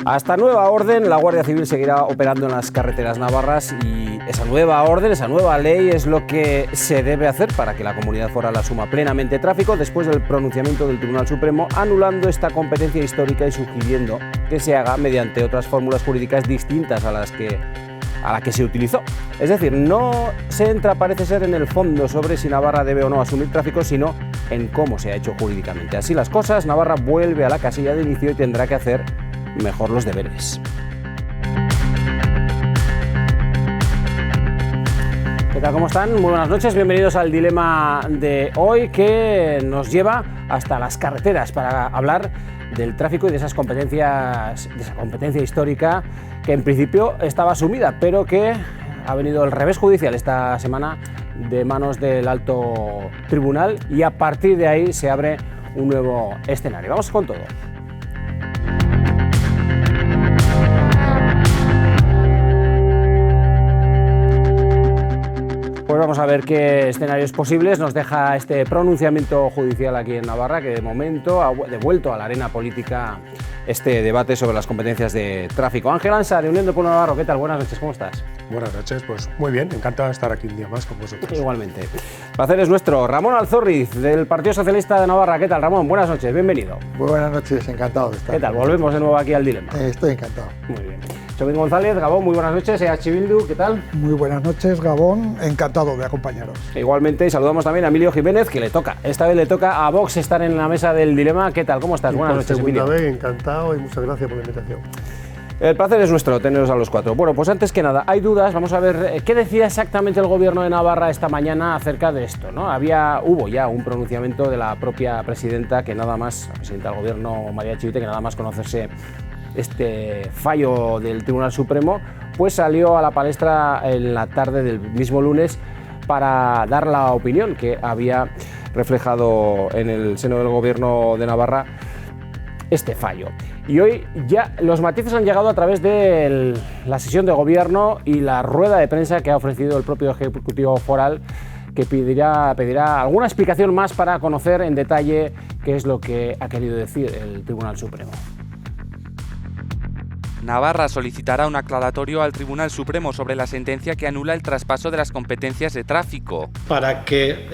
Hasta nueva orden, la Guardia Civil seguirá operando en las carreteras navarras y esa nueva orden, esa nueva ley es lo que se debe hacer para que la comunidad foral asuma plenamente tráfico después del pronunciamiento del Tribunal Supremo anulando esta competencia histórica y sugiriendo que se haga mediante otras fórmulas jurídicas distintas a la que se utilizó. Es decir, no se entra, parece ser, en el fondo sobre si Navarra debe o no asumir tráfico, sino en cómo se ha hecho jurídicamente. Así las cosas, Navarra vuelve a la casilla de inicio y tendrá que hacer mejor los deberes. ¿Qué tal? ¿Cómo están? Muy buenas noches, bienvenidos al dilema de hoy que nos lleva hasta las carreteras para hablar del tráfico y de esas competencias, de esa competencia histórica que en principio estaba asumida, pero que ha venido el revés judicial esta semana de manos del alto tribunal y a partir de ahí se abre un nuevo escenario. Vamos con todo. Pues vamos a ver qué escenarios posibles nos deja este pronunciamiento judicial aquí en Navarra, que de momento ha devuelto a la arena política este debate sobre las competencias de tráfico. Ángel Ansa, de Unión del Pueblo Navarro, ¿qué tal? Buenas noches, ¿cómo estás? Buenas noches, pues muy bien, encantado de estar aquí un día más con vosotros. Igualmente. El placer es nuestro. Ramón Alzorriz, del Partido Socialista de Navarra, ¿qué tal, Ramón? Buenas noches, bienvenido. Muy buenas noches, encantado de estar. ¿Qué tal? Volvemos de nuevo aquí al dilema. Estoy encantado. Muy bien. Chomín González, Gabón, muy buenas noches. EH Bildu, ¿qué tal? Muy buenas noches, Gabón, encantado de acompañaros. Igualmente, saludamos también a Emilio Jiménez, que le toca. Esta vez le toca a Vox estar en la mesa del dilema. ¿Qué tal? ¿Cómo estás? Buenas noches, Emilio. Segunda vez, encantado y muchas gracias por la invitación. El placer es nuestro, teneros a los cuatro. Bueno, pues antes que nada, hay dudas. Vamos a ver qué decía exactamente el gobierno de Navarra esta mañana acerca de esto, ¿no? Hubo ya un pronunciamiento de la propia presidenta, la presidenta del gobierno, María Chivite, que nada más conocerse este fallo del Tribunal Supremo, pues salió a la palestra en la tarde del mismo lunes para dar la opinión que había reflejado en el seno del gobierno de Navarra este fallo. Y hoy ya los matices han llegado a través de la sesión de gobierno y la rueda de prensa que ha ofrecido el propio Ejecutivo Foral, que pedirá alguna explicación más para conocer en detalle qué es lo que ha querido decir el Tribunal Supremo. Navarra solicitará un aclaratorio al Tribunal Supremo sobre la sentencia que anula el traspaso de las competencias de tráfico. Para que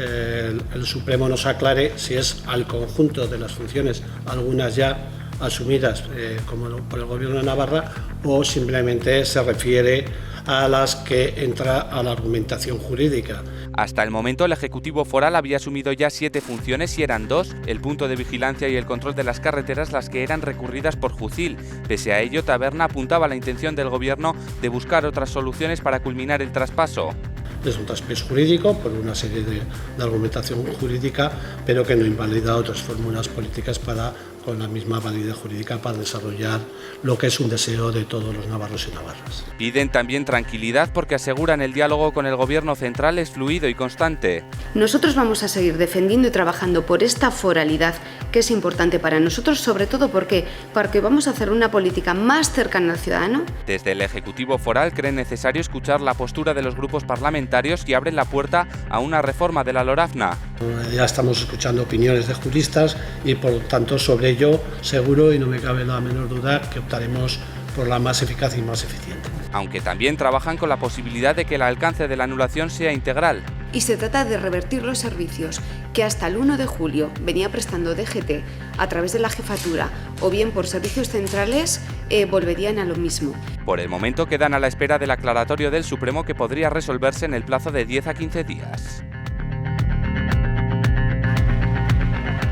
el Supremo nos aclare si es al conjunto de las funciones, algunas ya asumidas como por el Gobierno de Navarra, o simplemente se refiere a las que entra a la argumentación jurídica. Hasta el momento el Ejecutivo Foral había asumido ya 7 funciones y eran 2, el punto de vigilancia y el control de las carreteras, las que eran recurridas por Jucil. Pese a ello, Taberna apuntaba la intención del Gobierno de buscar otras soluciones para culminar el traspaso. Es un traspaso jurídico por una serie de argumentación jurídica, pero que no invalida otras fórmulas políticas con la misma validez jurídica para desarrollar lo que es un deseo de todos los navarros y navarras. Piden también tranquilidad porque aseguran el diálogo con el Gobierno central es fluido y constante. Nosotros vamos a seguir defendiendo y trabajando por esta foralidad que es importante para nosotros, sobre todo porque vamos a hacer una política más cercana al ciudadano. Desde el Ejecutivo Foral creen necesario escuchar la postura de los grupos parlamentarios y abren la puerta a una reforma de la LORAFNA. Ya estamos escuchando opiniones de juristas y por lo tanto sobre ello seguro y no me cabe la menor duda que optaremos por la más eficaz y más eficiente. Aunque también trabajan con la posibilidad de que el alcance de la anulación sea integral. Y se trata de revertir los servicios que hasta el 1 de julio venía prestando DGT a través de la jefatura o bien por servicios centrales, volverían a lo mismo. Por el momento quedan a la espera del aclaratorio del Supremo que podría resolverse en el plazo de 10 a 15 días.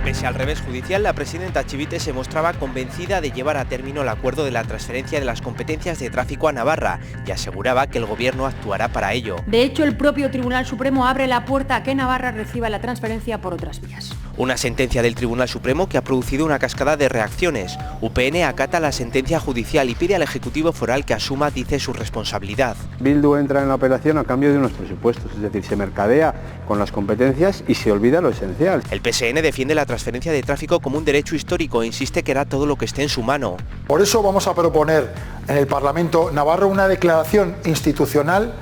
Pese al revés judicial, la presidenta Chivite se mostraba convencida de llevar a término el acuerdo de la transferencia de las competencias de tráfico a Navarra y aseguraba que el Gobierno actuará para ello. De hecho, el propio Tribunal Supremo abre la puerta a que Navarra reciba la transferencia por otras vías. Una sentencia del Tribunal Supremo que ha producido una cascada de reacciones. UPN acata la sentencia judicial y pide al Ejecutivo Foral que asuma, dice, su responsabilidad. Bildu entra en la operación a cambio de unos presupuestos, es decir, se mercadea con las competencias y se olvida lo esencial. El PSN defiende la transferencia de tráfico como un derecho histórico e insiste que hará todo lo que esté en su mano. Por eso vamos a proponer en el Parlamento navarro una declaración institucional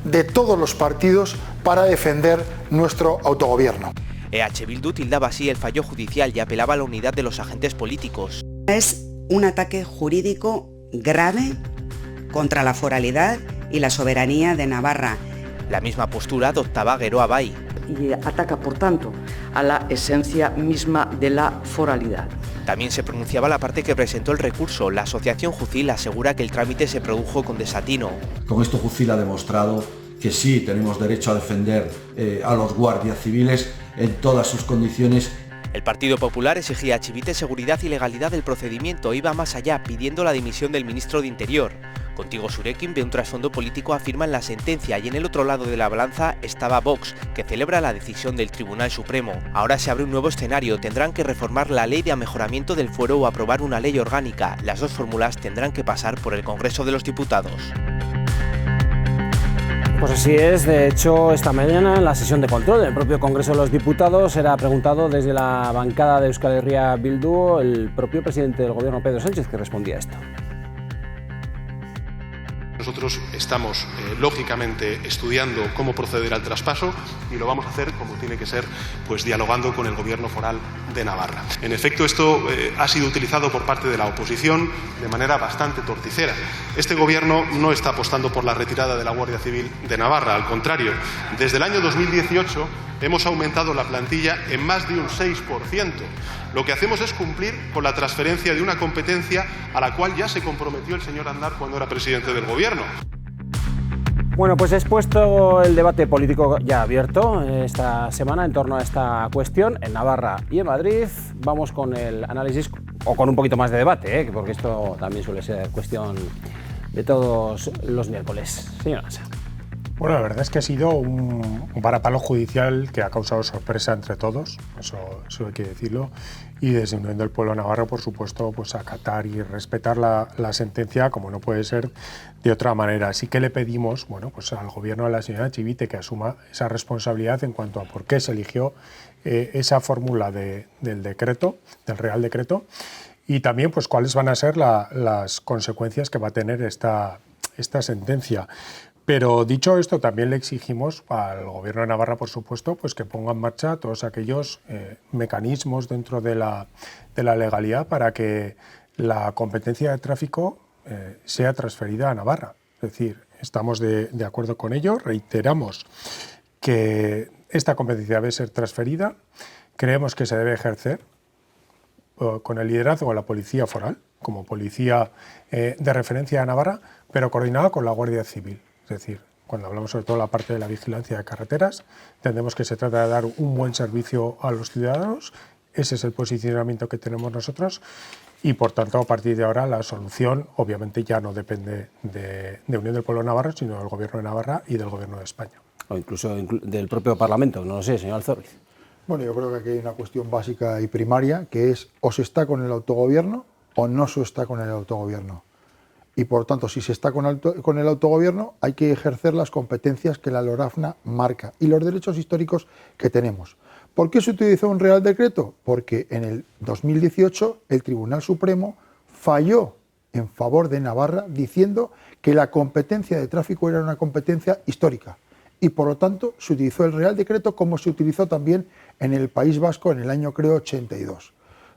de todos los partidos para defender nuestro autogobierno. EH Bildu tildaba así el fallo judicial y apelaba a la unidad de los agentes políticos. Es un ataque jurídico grave contra la foralidad y la soberanía de Navarra. La misma postura adoptaba Geroa Bai. Y ataca, por tanto, a la esencia misma de la foralidad. También se pronunciaba la parte que presentó el recurso. La asociación Jucil asegura que el trámite se produjo con desatino. Con esto Jucil ha demostrado que sí tenemos derecho a defender a los guardias civiles en todas sus condiciones. El Partido Popular exigía a Chivite seguridad y legalidad del procedimiento. Iba más allá, pidiendo la dimisión del ministro de Interior. Contigo Surekin ve un trasfondo político, afirma en la sentencia, y en el otro lado de la balanza estaba Vox, que celebra la decisión del Tribunal Supremo. Ahora se abre un nuevo escenario, tendrán que reformar la ley de amejoramiento del fuero o aprobar una ley orgánica. Las dos fórmulas tendrán que pasar por el Congreso de los Diputados. Pues así es, de hecho esta mañana en la sesión de control del propio Congreso de los Diputados era preguntado desde la bancada de Euskal Herria Bildu el propio presidente del gobierno, Pedro Sánchez, que respondía a esto. Nosotros estamos, lógicamente, estudiando cómo proceder al traspaso y lo vamos a hacer, como tiene que ser, pues dialogando con el Gobierno foral de Navarra. En efecto, esto ha sido utilizado por parte de la oposición de manera bastante torticera. Este Gobierno no está apostando por la retirada de la Guardia Civil de Navarra, al contrario. Desde el año 2018 hemos aumentado la plantilla en más de un 6%. Lo que hacemos es cumplir con la transferencia de una competencia a la cual ya se comprometió el señor Aznar cuando era presidente del Gobierno. Bueno, pues expuesto el debate político ya abierto esta semana en torno a esta cuestión en Navarra y en Madrid, vamos con el análisis, o con un poquito más de debate, porque esto también suele ser cuestión de todos los miércoles. Señor Asa. Bueno, la verdad es que ha sido un varapalo judicial que ha causado sorpresa entre todos, eso hay que decirlo, y desde Unión del Pueblo Navarro, por supuesto, pues acatar y respetar la sentencia, como no puede ser de otra manera. Así que le pedimos, bueno, pues al gobierno de la señora Chivite que asuma esa responsabilidad en cuanto a por qué se eligió esa fórmula del decreto, del Real Decreto, y también pues cuáles van a ser las consecuencias que va a tener esta sentencia. Pero dicho esto, también le exigimos al Gobierno de Navarra, por supuesto, pues que ponga en marcha todos aquellos mecanismos dentro de la legalidad para que la competencia de tráfico sea transferida a Navarra. Es decir, estamos de acuerdo con ello, reiteramos que esta competencia debe ser transferida, creemos que se debe ejercer con el liderazgo de la Policía Foral, como policía de referencia de Navarra, pero coordinada con la Guardia Civil. Es decir, cuando hablamos sobre todo de la parte de la vigilancia de carreteras, entendemos que se trata de dar un buen servicio a los ciudadanos, ese es el posicionamiento que tenemos nosotros y por tanto a partir de ahora la solución obviamente ya no depende de Unión del Pueblo Navarro, sino del Gobierno de Navarra y del Gobierno de España. O incluso del propio Parlamento, no lo sé, señor Alzorriz. Bueno, yo creo que aquí hay una cuestión básica y primaria que es o se está con el autogobierno o no se está con el autogobierno. Y por tanto, si se está con el autogobierno, hay que ejercer las competencias que la LORAFNA marca y los derechos históricos que tenemos. ¿Por qué se utilizó un Real Decreto? Porque en el 2018 el Tribunal Supremo falló en favor de Navarra diciendo que la competencia de tráfico era una competencia histórica y por lo tanto se utilizó el Real Decreto como se utilizó también en el País Vasco en el año, creo, 82.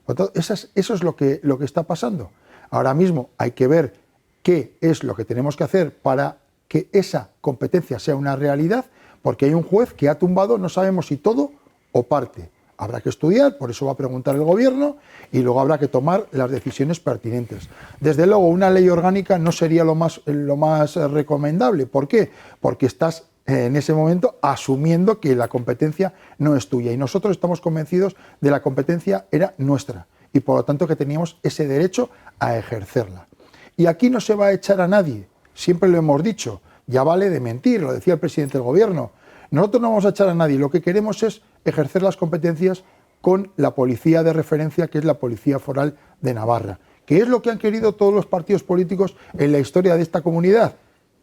Por lo tanto, eso es lo que está pasando. Ahora mismo hay que ver qué es lo que tenemos que hacer para que esa competencia sea una realidad, porque hay un juez que ha tumbado, no sabemos si todo o parte. Habrá que estudiar, por eso va a preguntar el Gobierno, y luego habrá que tomar las decisiones pertinentes. Desde luego, una ley orgánica no sería lo más recomendable. ¿Por qué? Porque estás en ese momento asumiendo que la competencia no es tuya, y nosotros estamos convencidos de que la competencia era nuestra, y por lo tanto que teníamos ese derecho a ejercerla. Y aquí no se va a echar a nadie, siempre lo hemos dicho, ya vale de mentir, lo decía el presidente del Gobierno. Nosotros no vamos a echar a nadie, lo que queremos es ejercer las competencias con la policía de referencia, que es la Policía Foral de Navarra, que es lo que han querido todos los partidos políticos en la historia de esta comunidad.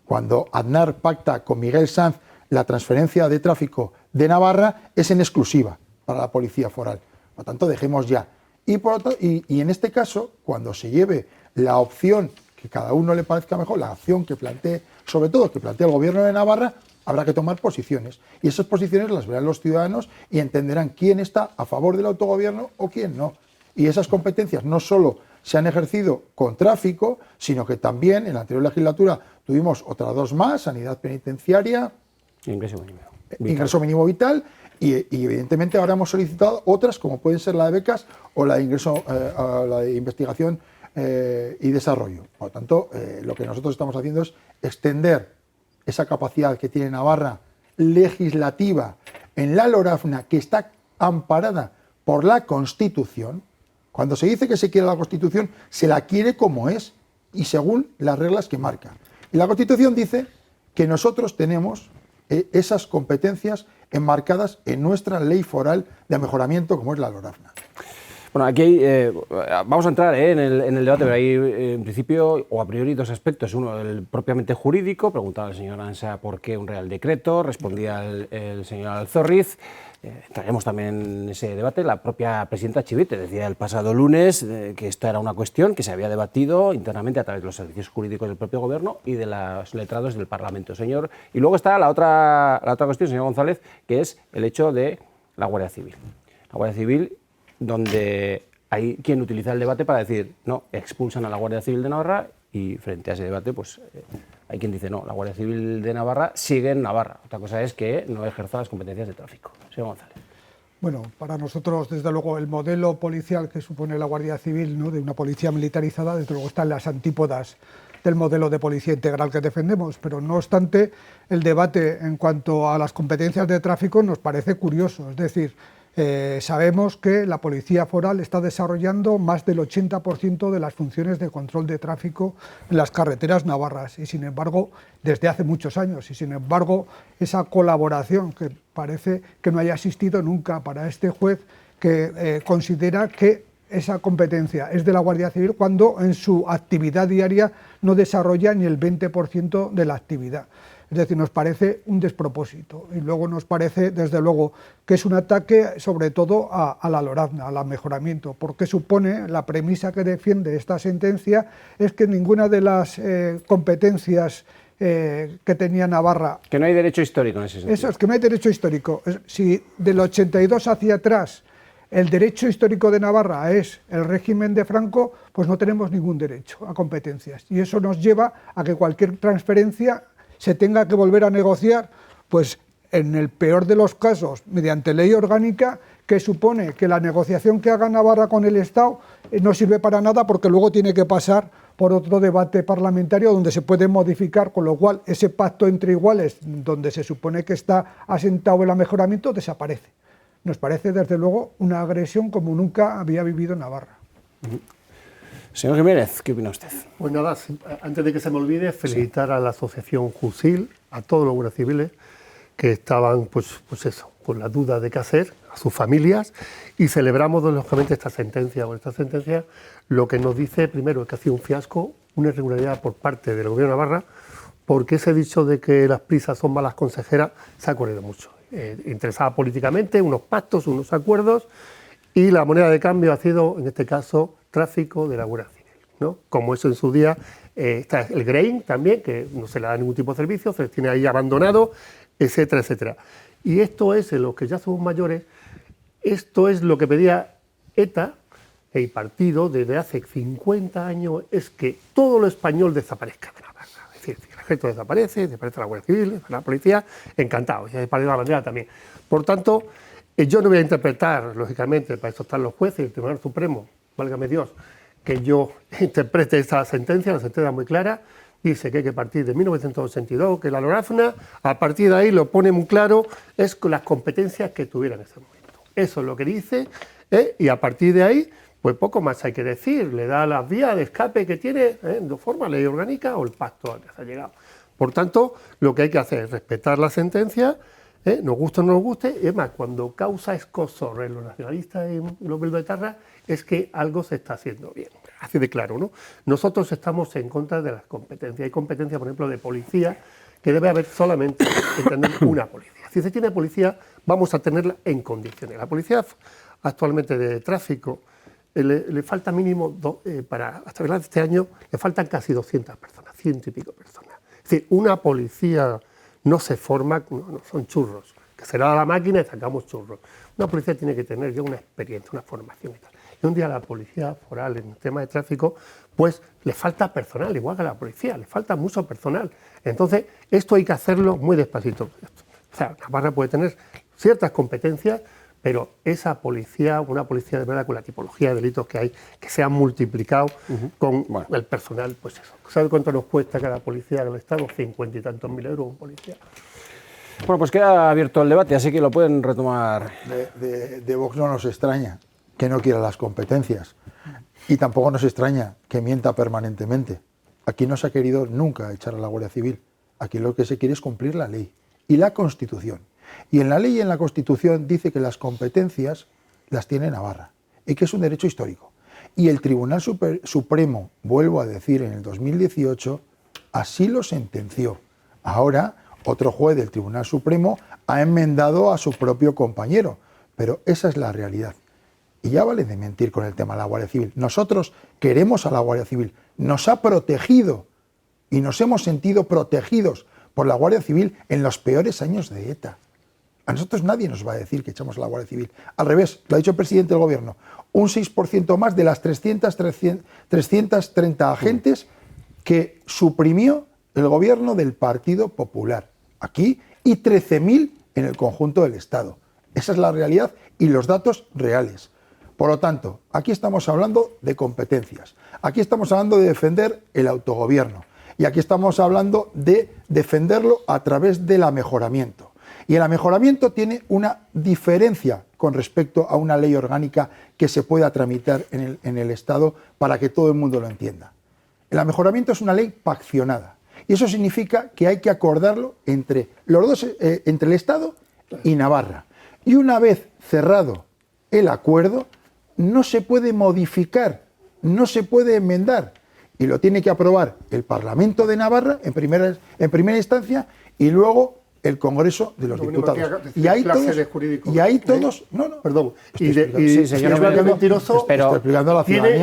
Cuando Aznar pacta con Miguel Sanz la transferencia de tráfico de Navarra, es en exclusiva para la Policía Foral. Por lo tanto, dejemos ya. Y en este caso, cuando se lleve la opción que cada uno le parezca mejor, la opción que plantee, sobre todo que plantee el Gobierno de Navarra, habrá que tomar posiciones. Y esas posiciones las verán los ciudadanos y entenderán quién está a favor del autogobierno o quién no. Y esas competencias no solo se han ejercido con tráfico, sino que también en la anterior legislatura tuvimos otras 2 más, sanidad penitenciaria, ingreso mínimo vital, y evidentemente ahora hemos solicitado otras, como pueden ser la de becas o la de ingreso a la de investigación y desarrollo. Por lo tanto, lo que nosotros estamos haciendo es extender esa capacidad que tiene Navarra legislativa en la LORAFNA, que está amparada por la Constitución. Cuando se dice que se quiere la Constitución, se la quiere como es y según las reglas que marca. Y la Constitución dice que nosotros tenemos esas competencias enmarcadas en nuestra ley foral de mejoramiento, como es la LORAFNA. Bueno, aquí vamos a entrar en el debate, pero hay en principio o a priori 2 aspectos. Uno, el propiamente jurídico, preguntaba el señor Ansa por qué un Real Decreto, respondía el señor Alzorriz. Entraremos también en ese debate. La propia presidenta Chivite decía el pasado lunes que esta era una cuestión que se había debatido internamente a través de los servicios jurídicos del propio Gobierno y de los letrados del Parlamento, señor. Y luego está la otra cuestión, señor González, que es el hecho de la Guardia Civil. La Guardia Civil, donde hay quien utiliza el debate para decir, no, expulsan a la Guardia Civil de Navarra, y frente a ese debate, pues hay quien dice, no, la Guardia Civil de Navarra sigue en Navarra. Otra cosa es que no ejerza las competencias de tráfico. Señor González. Bueno, para nosotros, desde luego, el modelo policial que supone la Guardia Civil, ¿no?, de una policía militarizada, desde luego está en las antípodas del modelo de policía integral que defendemos, pero no obstante, el debate en cuanto a las competencias de tráfico nos parece curioso, es decir, sabemos que la Policía Foral está desarrollando más del 80% de las funciones de control de tráfico en las carreteras navarras y sin embargo, desde hace muchos años, y sin embargo esa colaboración que parece que no haya existido nunca para este juez que considera que esa competencia es de la Guardia Civil cuando en su actividad diaria no desarrolla ni el 20% de la actividad. Es decir, nos parece un despropósito y luego nos parece, desde luego, que es un ataque sobre todo a la LORAFNA, al mejoramiento, porque supone, la premisa que defiende esta sentencia es que ninguna de las competencias que tenía Navarra... Que no hay derecho histórico en ese sentido. Eso es, que no hay derecho histórico. Si del 82 hacia atrás el derecho histórico de Navarra es el régimen de Franco, pues no tenemos ningún derecho a competencias. Y eso nos lleva a que cualquier transferencia se tenga que volver a negociar, pues en el peor de los casos, mediante ley orgánica, que supone que la negociación que haga Navarra con el Estado no sirve para nada porque luego tiene que pasar por otro debate parlamentario donde se puede modificar, con lo cual ese pacto entre iguales, donde se supone que está asentado el mejoramiento, desaparece. Nos parece, desde luego, una agresión como nunca había vivido Navarra. Señor Jiménez, ¿qué opina usted? Pues nada, antes de que se me olvide, felicitar a la asociación JUSIL, a todos los guardias civiles que estaban, pues eso, con la duda de qué hacer, a sus familias, y celebramos lógicamente esta sentencia. Bueno, esta sentencia lo que nos dice, primero, es que ha sido un fiasco, una irregularidad por parte del Gobierno de Navarra, porque ese dicho de que las prisas son malas consejeras se ha corrido mucho. Interesada políticamente, unos pactos, unos acuerdos, y la moneda de cambio ha sido, en este caso, tráfico de la Guardia Civil, ¿no? Como eso en su día, está el GREIN también, que no se le da ningún tipo de servicio, se les tiene ahí abandonado, etcétera, etcétera. Y esto es, en los que ya somos mayores, esto es lo que pedía ETA, el partido, desde hace 50 años, es que todo lo español desaparezca de Navarra. Es decir, el ejército desaparece la Guardia Civil, la policía, encantado, y desaparece la bandera también. Por tanto, yo no voy a interpretar, lógicamente, para eso están los jueces y el Tribunal Supremo, válgame Dios, que yo interprete esta sentencia, la sentencia es muy clara, dice que hay que partir de 1982, que la LORAFNA, a partir de ahí lo pone muy claro, es con las competencias que tuviera en ese momento. Eso es lo que dice, y a partir de ahí, pues poco más hay que decir, le da las vías de escape que tiene, de forma ley orgánica o el pacto al que se ha llegado. Por tanto, lo que hay que hacer es respetar la sentencia, nos guste o no nos guste, y es más, cuando causa escozor en los nacionalistas y los bilbaetarras, es que algo se está haciendo bien, así de claro, ¿no? Nosotros estamos en contra de las competencias. Hay competencia, por ejemplo, de policía, que debe haber solamente entender una policía. Si se tiene policía, vamos a tenerla en condiciones. La policía actualmente de tráfico le falta mínimo, hasta final de este año, le faltan casi 200 personas, 100 y pico personas. Es decir, una policía no se forma, no son churros, que se le da la máquina y sacamos churros. Una policía tiene que tener ya una experiencia, una formación y tal. Y un día la policía foral en el tema de tráfico, pues le falta personal, igual que a la policía, le falta mucho personal. Entonces, esto hay que hacerlo muy despacito. O sea, Navarra puede tener ciertas competencias, pero esa policía, una policía de verdad con la tipología de delitos que hay, que se han multiplicado con el personal, pues eso. ¿Sabe cuánto nos cuesta cada policía del Estado? 50 y tantos mil euros un policía. Bueno, pues queda abierto el debate, así que lo pueden retomar. De Vox no nos extraña que no quiera las competencias y tampoco nos extraña que mienta permanentemente. Aquí no se ha querido nunca echar a la Guardia Civil. Aquí lo que se quiere es cumplir la ley y la Constitución. Y en la ley y en la Constitución dice que las competencias las tiene Navarra y que es un derecho histórico. Y el Tribunal Supremo, vuelvo a decir, en el 2018, así lo sentenció. Ahora, otro juez del Tribunal Supremo ha enmendado a su propio compañero, pero esa es la realidad. Y ya vale de mentir con el tema de la Guardia Civil. Nosotros queremos a la Guardia Civil, nos ha protegido y nos hemos sentido protegidos por la Guardia Civil en los peores años de ETA. A nosotros nadie nos va a decir que echamos a la Guardia Civil. Al revés, lo ha dicho el presidente del Gobierno, un 6% más de las 330 agentes que suprimió el Gobierno del Partido Popular aquí y 13.000 en el conjunto del Estado. Esa es la realidad y los datos reales. Por lo tanto, aquí estamos hablando de competencias, aquí estamos hablando de defender el autogobierno y aquí estamos hablando de defenderlo a través del amejoramiento. Y el amejoramiento tiene una diferencia con respecto a una ley orgánica que se pueda tramitar en el Estado para que todo el mundo lo entienda. El amejoramiento es una ley paccionada y eso significa que hay que acordarlo entre los dos, entre el Estado y Navarra. Y una vez cerrado el acuerdo, no se puede modificar, no se puede enmendar y lo tiene que aprobar el Parlamento de Navarra en primera instancia y luego el Congreso de los Diputados. Y ahí todos, perdón, sí, señor, el mentiroso,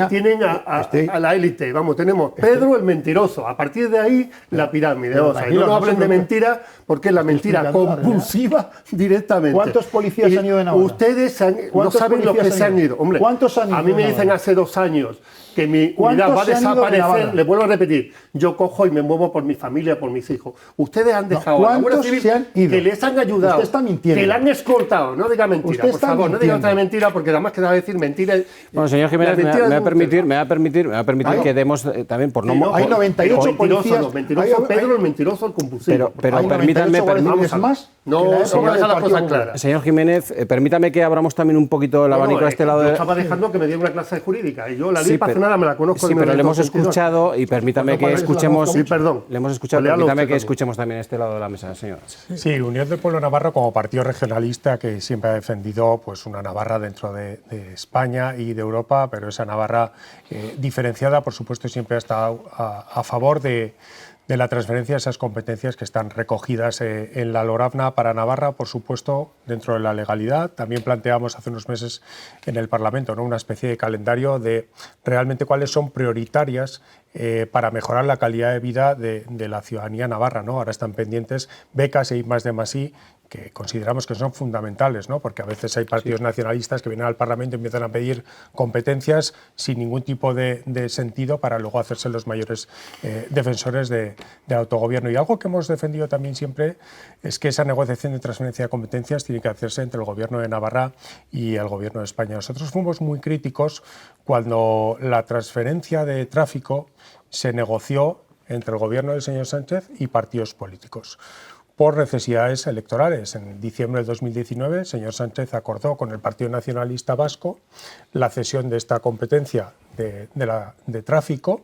tienen a la élite, vamos, tenemos Pedro el mentiroso, a partir de ahí la pirámide, no nos hablen de mentira, porque es la mentira compulsiva directamente. ¿Cuántos policías han ido de Navarra? Ustedes no saben los que se han ido. Hombre, ¿cuántos han ido? A mí me dicen hace 2 años que mi unidad va a desaparecer, les vuelvo a repetir, yo cojo y me muevo por mi familia, por mis hijos. Ustedes han dejado a la Guardia Civil que les han ayudado, usted está mintiendo, que le han escoltado, no diga mentira, por favor, no diga otra mentira, porque además que va a decir mentira. Bueno, señor Jiménez, me va a permitir que demos también por no... Hay 98 policías... Pedro el mentiroso, el compulsivo. Pero permítanme... más... No, vamos a dejar las cosas claras. Señor Jiménez, permítame que abramos también un poquito el abanico a este lado. Yo estaba dejando que me diera una clase de jurídica y yo la ley nada me la conozco. Sí, pero le hemos escuchado y permítame que escuchemos. Sí, perdón. Le hemos escuchado, permítame que escuchemos también este lado de la mesa, señor. Sí, Unión del Pueblo Navarro como partido regionalista que siempre ha defendido pues una Navarra dentro de España y de Europa, pero esa Navarra diferenciada, por supuesto, siempre ha estado a favor de la transferencia de esas competencias que están recogidas en la LORAVNA para Navarra, por supuesto, dentro de la legalidad. También planteamos hace unos meses en el Parlamento, ¿no?, una especie de calendario de realmente cuáles son prioritarias para mejorar la calidad de vida de la ciudadanía navarra, ¿no? Ahora están pendientes becas e I+D+I, que consideramos que son fundamentales, ¿no? Porque a veces hay partidos nacionalistas que vienen al Parlamento y empiezan a pedir competencias sin ningún tipo de sentido para luego hacerse los mayores defensores de autogobierno. Y algo que hemos defendido también siempre es que esa negociación de transferencia de competencias tiene que hacerse entre el Gobierno de Navarra y el Gobierno de España. Nosotros fuimos muy críticos cuando la transferencia de tráfico se negoció entre el Gobierno del señor Sánchez y partidos políticos por necesidades electorales. En diciembre de 2019, el señor Sánchez acordó con el Partido Nacionalista Vasco la cesión de esta competencia de tráfico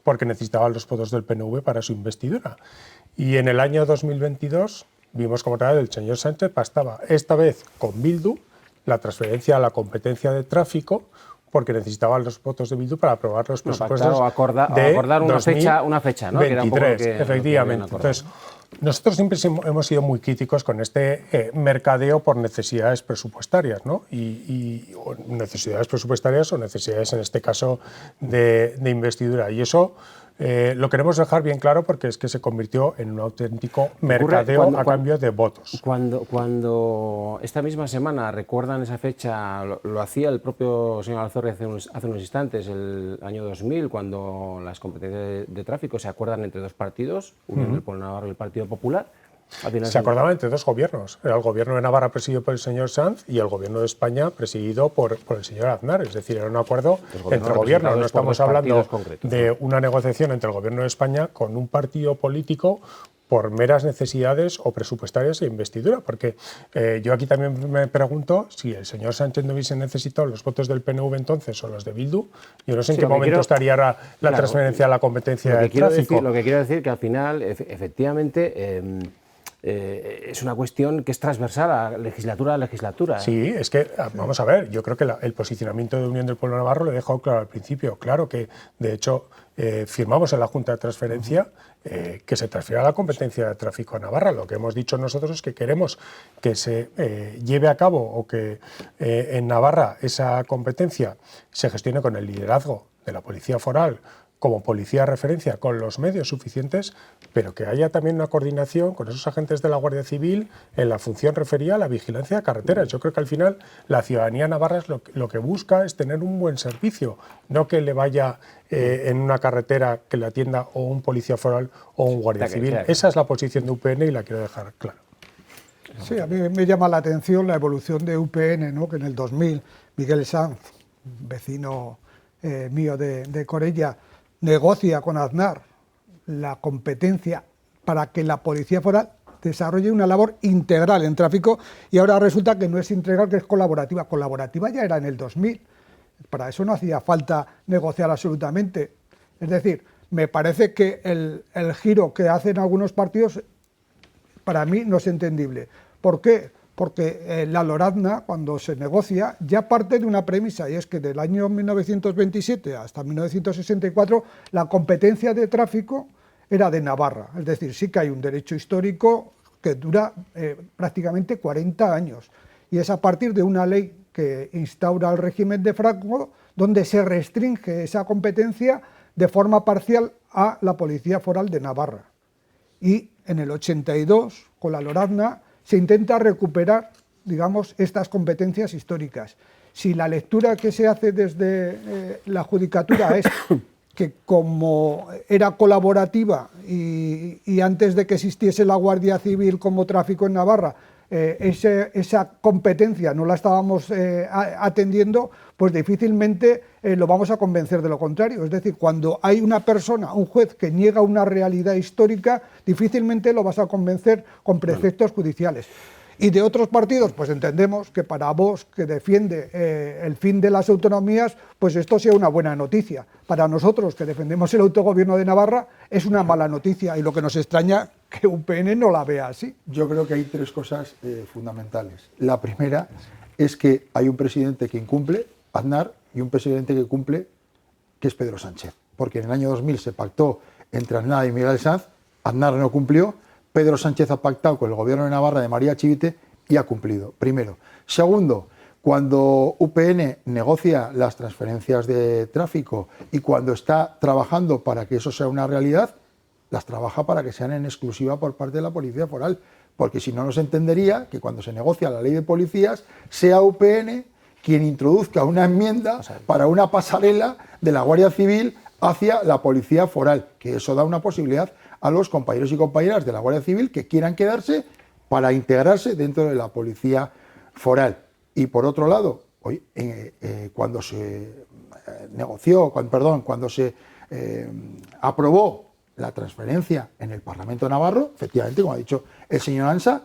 porque necesitaban los votos del PNV para su investidura. Y en el año 2022 vimos como tal el señor Sánchez pactaba esta vez con Bildu la transferencia a la competencia de tráfico porque necesitaban los votos de Bildu para aprobar los presupuestos acordar una fecha, ¿no? 23, efectivamente. Entonces, nosotros siempre hemos sido muy críticos con este mercadeo por necesidades presupuestarias, ¿no? O necesidades presupuestarias o necesidades, en este caso, de investidura. Y eso lo queremos dejar bien claro porque es que se convirtió en un auténtico mercadeo a cambio de votos. Cuando esta misma semana, recuerdan esa fecha, lo hacía el propio señor Alzorri hace unos instantes, el año 2000, cuando las competencias de tráfico se acuerdan entre dos partidos, Unión del Pueblo Navarro y el Partido Popular. Se acordaba entre dos gobiernos. Era el gobierno de Navarra presidido por el señor Sanz y el gobierno de España presidido por el señor Aznar. Es decir, era un acuerdo entre gobiernos. No estamos hablando de una negociación entre el gobierno de España con un partido político por meras necesidades o presupuestarias de investidura, porque yo aquí también me pregunto si el señor Sánchez no hubiese necesitado los votos del PNV entonces o los de Bildu, yo no sé en qué momento estaría la transferencia a la competencia de tráfico. Lo que quiero decir que al final, efectivamente, es una cuestión que es transversal a legislatura a legislatura. Sí, es que, vamos a ver, yo creo que el posicionamiento de Unión del Pueblo Navarro lo he dejado claro al principio. Claro que, de hecho, firmamos en la Junta de Transferencia que se transfiera la competencia de tráfico a Navarra. Lo que hemos dicho nosotros es que queremos que se lleve a cabo o que en Navarra esa competencia se gestione con el liderazgo de la Policía Foral, como policía de referencia, con los medios suficientes, pero que haya también una coordinación con esos agentes de la Guardia Civil en la función referida a la vigilancia de carreteras. Yo creo que al final la ciudadanía navarra lo que busca es tener un buen servicio, no que le vaya en una carretera que le atienda o un policía foral o un guardia civil. Claro. Esa es la posición de UPN y la quiero dejar clara. Sí, a mí me llama la atención la evolución de UPN, ¿no? Que en el 2000 Miguel Sanz, vecino mío de Corella, negocia con Aznar la competencia para que la Policía Foral desarrolle una labor integral en tráfico y ahora resulta que no es integral, que es colaborativa. Colaborativa ya era en el 2000. Para eso no hacía falta negociar absolutamente. Es decir, me parece que el giro que hacen algunos partidos para mí no es entendible. ¿Por qué? Porque la LORADNA, cuando se negocia, ya parte de una premisa, y es que del año 1927 hasta 1964 la competencia de tráfico era de Navarra. Es decir, sí que hay un derecho histórico que dura prácticamente 40 años. Y es a partir de una ley que instaura el régimen de Franco donde se restringe esa competencia de forma parcial a la Policía Foral de Navarra. Y en el 82, con la LORADNA, se intenta recuperar, digamos, estas competencias históricas. Si la lectura que se hace desde la Judicatura es que como era colaborativa y antes de que existiese la Guardia Civil como tráfico en Navarra, esa competencia no la estábamos atendiendo, pues difícilmente lo vamos a convencer de lo contrario. Es decir, cuando hay una persona, un juez que niega una realidad histórica, difícilmente lo vas a convencer con preceptos judiciales. Y de otros partidos, pues entendemos que para Vox, que defiende el fin de las autonomías, pues esto sea una buena noticia. Para nosotros, que defendemos el autogobierno de Navarra, es una mala noticia y lo que nos extraña que UPN no la vea así. Yo creo que hay tres cosas fundamentales. La primera es que hay un presidente que incumple, Aznar, y un presidente que cumple, que es Pedro Sánchez. Porque en el año 2000 se pactó entre Aznar y Miguel Sanz, Aznar no cumplió, Pedro Sánchez ha pactado con el gobierno de Navarra de María Chivite y ha cumplido, primero. Segundo, cuando UPN negocia las transferencias de tráfico y cuando está trabajando para que eso sea una realidad, las trabaja para que sean en exclusiva por parte de la Policía Foral, porque si no nos entendería que cuando se negocia la ley de policías sea UPN quien introduzca una enmienda para una pasarela de la Guardia Civil hacia la Policía Foral, que eso da una posibilidad a los compañeros y compañeras de la Guardia Civil que quieran quedarse para integrarse dentro de la Policía Foral. Y por otro lado, hoy, cuando se cuando se aprobó la transferencia en el Parlamento Navarro, efectivamente, como ha dicho el señor Ansa,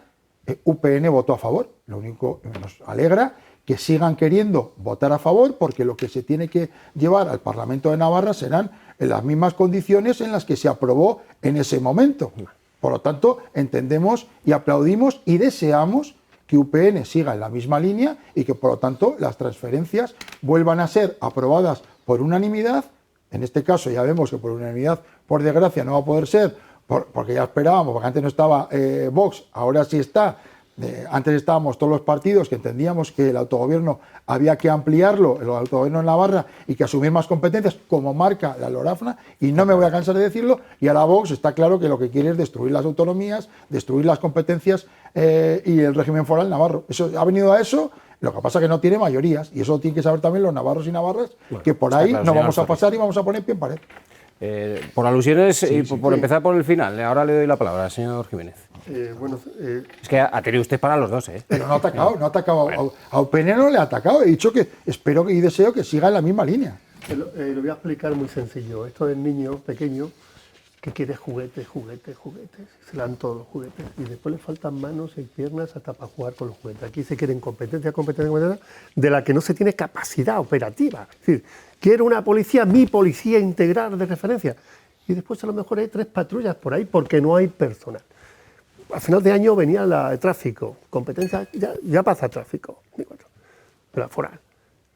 UPN votó a favor. Lo único que nos alegra que sigan queriendo votar a favor, porque lo que se tiene que llevar al Parlamento de Navarra serán en las mismas condiciones en las que se aprobó en ese momento. Por lo tanto, entendemos y aplaudimos y deseamos que UPN siga en la misma línea y que, por lo tanto, las transferencias vuelvan a ser aprobadas por unanimidad. En este caso ya vemos que por unanimidad, por desgracia, no va a poder ser, porque ya esperábamos, porque antes no estaba Vox, ahora sí está, Antes estábamos todos los partidos que entendíamos que el autogobierno había que ampliarlo, el autogobierno en Navarra, y que asumir más competencias, como marca la LORAFNA, y no me voy a cansar de decirlo, y ahora Vox está claro que lo que quiere es destruir las autonomías, destruir las competencias y el régimen foral navarro. Eso, ha venido a eso, lo que pasa es que no tiene mayorías, y eso lo tienen que saber también los navarros y navarras, que por ahí no vamos a pasar y vamos a poner pie en pared. Por alusiones y por empezar por el final, ahora le doy la palabra al señor Jiménez. Es que ha tenido usted para los dos, ¿eh? Pero no ha atacado, no ha atacado. Bueno. A UPN no le ha atacado. He dicho que espero y deseo que siga en la misma línea. Lo voy a explicar muy sencillo. Esto del niño pequeño que quiere juguetes, se le dan todos los juguetes y después le faltan manos y piernas hasta para jugar con los juguetes. Aquí se quieren competencia de la que no se tiene capacidad operativa. Es decir, quiero una policía, mi policía integral de referencia. Y después a lo mejor hay 3 patrullas por ahí porque no hay personal. A final de año venía la de tráfico, competencia, ya pasa tráfico, pero foral.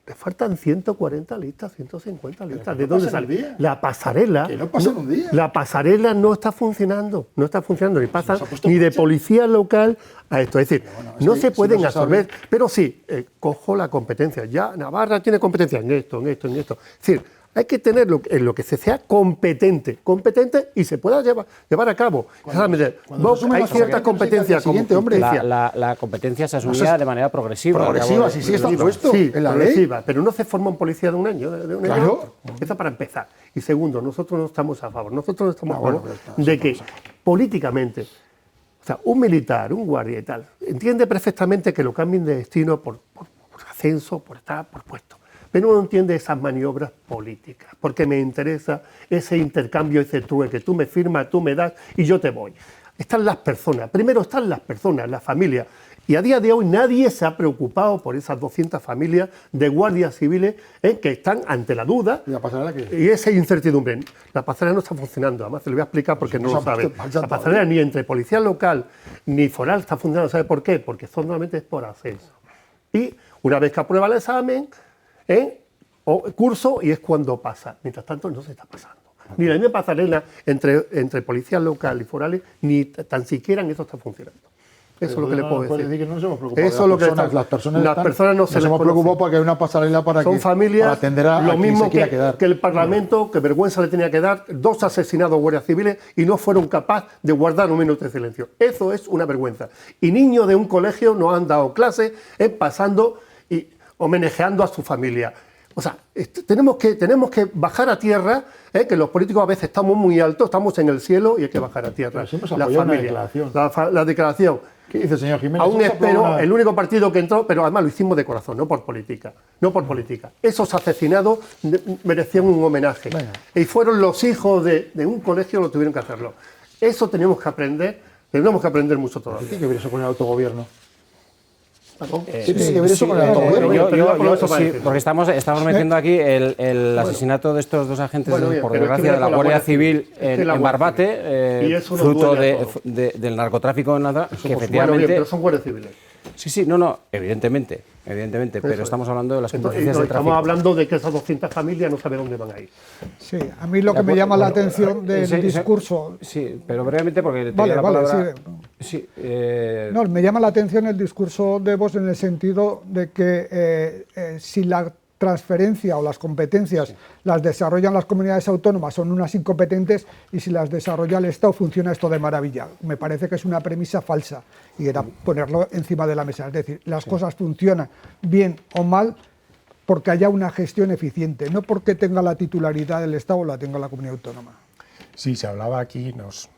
Le faltan 140 listas, 150 listas. ¿De dónde sale? La pasarela. Que no pasa en un día. La pasarela no está funcionando, ni pasa ni de policía local a esto. Es decir, no se pueden absorber, pero sí, cojo la competencia. Ya Navarra tiene competencia en esto. Es decir, hay que tenerlo en lo que se sea competente y se pueda llevar a cabo. Hay ciertas competencias. La competencia se asumía de manera progresiva. Progresiva, sí está puesto en la ley. Pero no se forma un policía de un año. Claro. Empieza para empezar. Y segundo, nosotros no estamos a favor. Nosotros no estamos a favor de que políticamente, o sea, un militar, un guardia y tal, entiende perfectamente que lo cambien de destino por ascenso, por puesto. Pero no entiende esas maniobras políticas, porque me interesa ese intercambio, ese trueque. Tú me firmas, tú me das y yo te voy. Están las personas, primero están las personas, las familias. Y a día de hoy nadie se ha preocupado por esas 200 familias de guardias civiles que están ante la duda y esa incertidumbre. La pasarela no está funcionando, además se lo voy a explicar porque no lo sabe. La pasarela ni entre policía local ni foral está funcionando. ¿Sabe por qué? Porque solamente es por ascenso. Y una vez que aprueba el examen, o curso, y es cuando pasa. Mientras tanto no se está pasando. Ni la misma pasarela entre policía local y forales, ni tan siquiera en eso está funcionando. Eso es lo que le puedo decir. Decir que no nos hemos preocupado. Eso es lo que las personas no se les hemos preocupado porque hay una pasarela para atender a lo mismo quien se quiera quedar. Que el Parlamento, que vergüenza le tenía que dar 2 asesinados guardias civiles y no fueron capaces de guardar un minuto de silencio. Eso es una vergüenza. Y niños de un colegio no han dado clases pasando y homenajeando a su familia. O sea, tenemos que bajar a tierra, que los políticos a veces estamos muy altos, estamos en el cielo y hay que bajar a tierra. La familia, la declaración. ¿Qué dice el señor Jiménez? Aún espero, el único partido que entró, pero además lo hicimos de corazón, no por política. Esos asesinados merecían un homenaje. Venga. Y fueron los hijos de un colegio que lo tuvieron que hacerlo. Eso tenemos que aprender mucho todavía. ¿Qué tiene que ver eso con el autogobierno? ¿Qué tiene que ver eso con el autogobierno? Porque estamos metiendo aquí el asesinato de estos 2 agentes, por desgracia, de la Guardia Civil en Barbate, fruto del narcotráfico en Navarra, que efectivamente... pero son guardias civiles. Sí, evidentemente, pero estamos hablando de las competencias del tráfico. Estamos hablando de que esas 200 familias no saben dónde van a ir. Sí, a mí lo que me llama la atención del discurso... Sí, pero brevemente porque tenía la palabra... Sí. No, me llama la atención el discurso de Vox en el sentido de que si la transferencia o las competencias las desarrollan las comunidades autónomas son unas incompetentes y si las desarrolla el Estado funciona esto de maravilla. Me parece que es una premisa falsa y era ponerlo encima de la mesa. Es decir, las cosas funcionan bien o mal porque haya una gestión eficiente, no porque tenga la titularidad del Estado o la tenga la comunidad autónoma. Sí, se hablaba aquí, nos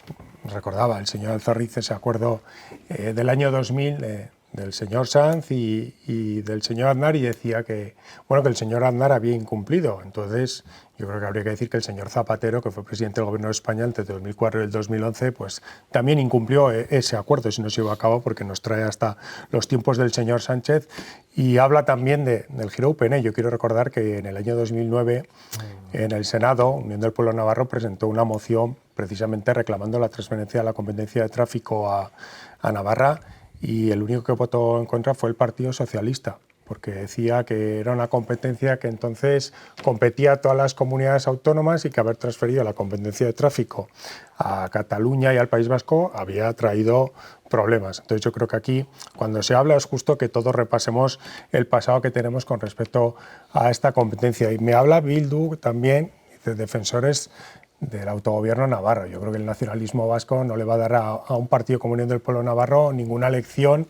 recordaba el señor Alzarriz ese acuerdo del año 2000 del señor Sanz y del señor Aznar, y decía que el señor Aznar había incumplido. Entonces, yo creo que habría que decir que el señor Zapatero, que fue presidente del Gobierno de España entre el 2004 y el 2011, pues también incumplió ese acuerdo, si no se llevó a cabo, porque nos trae hasta los tiempos del señor Sánchez, y habla también del giro UPN. Yo quiero recordar que en el año 2009, en el Senado, Unión del Pueblo Navarro presentó una moción precisamente reclamando la transferencia de la competencia de tráfico a Navarra, y el único que votó en contra fue el Partido Socialista. porque decía que era una competencia que entonces competía a todas las comunidades autónomas y que haber transferido la competencia de tráfico a Cataluña y al País Vasco había traído problemas. Entonces yo creo que aquí, cuando se habla, es justo que todos repasemos el pasado que tenemos con respecto a esta competencia. Y me habla Bildu también de defensores del autogobierno navarro. Yo creo que el nacionalismo vasco no le va a dar a un partido como Unión del Pueblo Navarro ninguna lección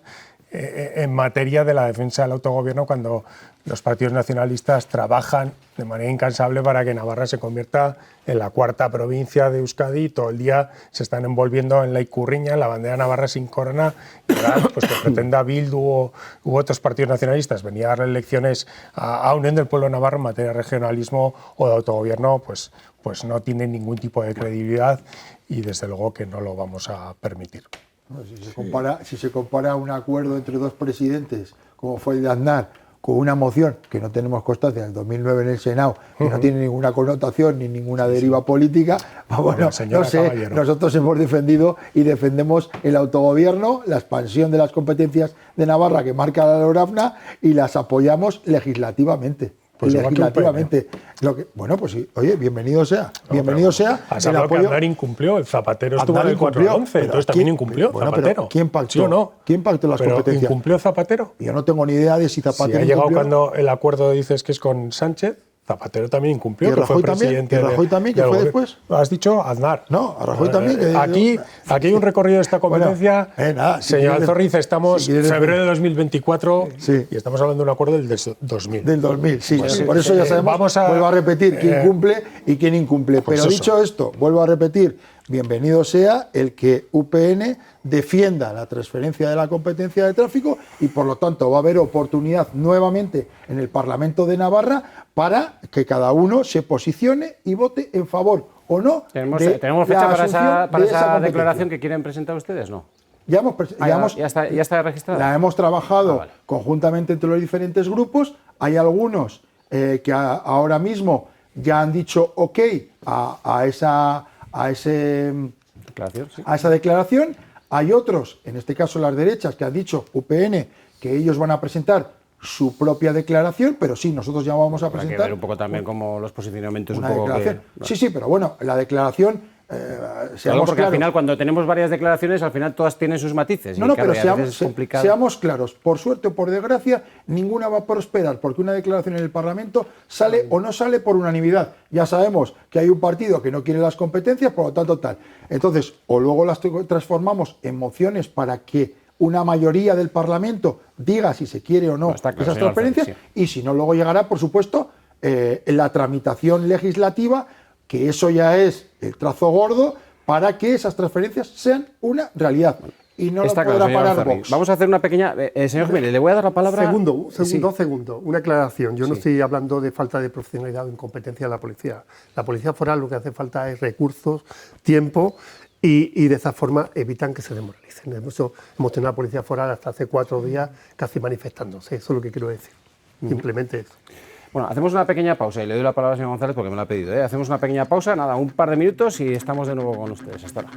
en materia de la defensa del autogobierno, cuando los partidos nacionalistas trabajan de manera incansable para que Navarra se convierta en la cuarta provincia de Euskadi y todo el día se están envolviendo en la icurriña, en la bandera navarra sin corona, y ahora, pues que pretenda Bildu u otros partidos nacionalistas venir a darle lecciones a Unión del Pueblo Navarro en materia de regionalismo o de autogobierno, pues no tiene ningún tipo de credibilidad y desde luego que no lo vamos a permitir. No, si se compara un acuerdo entre dos presidentes, como fue el de Aznar, con una moción que no tenemos constancia del 2009 en el Senado, que no tiene ninguna connotación ni ninguna deriva política, bueno, no sé, Caballero. Nosotros hemos defendido y defendemos el autogobierno, la expansión de las competencias de Navarra que marca la LORAFNA y las apoyamos legislativamente. Pues legislativamente. Bueno, pues sí, oye, bienvenido sea. Bienvenido sea. Has hablado que Aznar incumplió, el Zapatero estuvo en el 4-11, entonces también incumplió Zapatero. ¿Quién pactó? ¿Sí o no? ¿Quién pactó las competencias? ¿Incumplió Zapatero? Yo no tengo ni idea de si Zapatero ha llegado cuando el acuerdo dices que es con Sánchez. Zapatero también incumplió, que fue presidente. ¿Y Rajoy también, que fue después? Has dicho Aznar. No, a Rajoy también. Aquí hay un recorrido de esta competencia. Bueno, señor Alzorriz, estamos en febrero de 2024 y estamos hablando de un acuerdo del 2000. Del 2000, sí. Pues por eso ya sabemos, vuelvo a repetir, quién cumple y quién incumple. Pues pero dicho esto, vuelvo a repetir, bienvenido sea el que UPN defienda la transferencia de la competencia de tráfico y por lo tanto va a haber oportunidad nuevamente en el Parlamento de Navarra para que cada uno se posicione y vote en favor o no. ¿Tenemos fecha para esa declaración que quieren presentar ustedes? No. Ya está registrada. La hemos trabajado conjuntamente entre los diferentes grupos. Hay algunos que ahora mismo ya han dicho ok a esa declaración. Hay otros, en este caso las derechas, que han dicho UPN que ellos van a presentar su propia declaración, pero sí, nosotros ya vamos a presentar. Hay que ver un poco también como los posicionamientos una declaración. Sí, pero bueno, la declaración porque claros. Al final, cuando tenemos varias declaraciones, al final todas tienen sus matices. Pero seamos claros. Por suerte o por desgracia, ninguna va a prosperar, porque una declaración en el Parlamento sale o no sale por unanimidad. Ya sabemos que hay un partido que no quiere las competencias, por lo tanto tal. Entonces, o luego las transformamos en mociones para que una mayoría del Parlamento diga si se quiere o no esas transferencias, y si no, luego llegará, por supuesto, la tramitación legislativa, que eso ya es el trazo gordo para que esas transferencias sean una realidad. Y no lo podrá parar Vox. Vamos a hacer una pequeña... señor Jiménez, le voy a dar la palabra... Segundo. Una aclaración. Yo no estoy hablando de falta de profesionalidad o incompetencia de la policía. La policía foral lo que hace falta es recursos, tiempo, y de esa forma evitan que se desmoralicen. Hemos tenido a la policía foral hasta hace 4 días casi manifestándose. Eso es lo que quiero decir. Simplemente eso. Bueno, hacemos una pequeña pausa y le doy la palabra al señor González porque me lo ha pedido. Hacemos una pequeña pausa, nada, un par de minutos y estamos de nuevo con ustedes. Hasta ahora.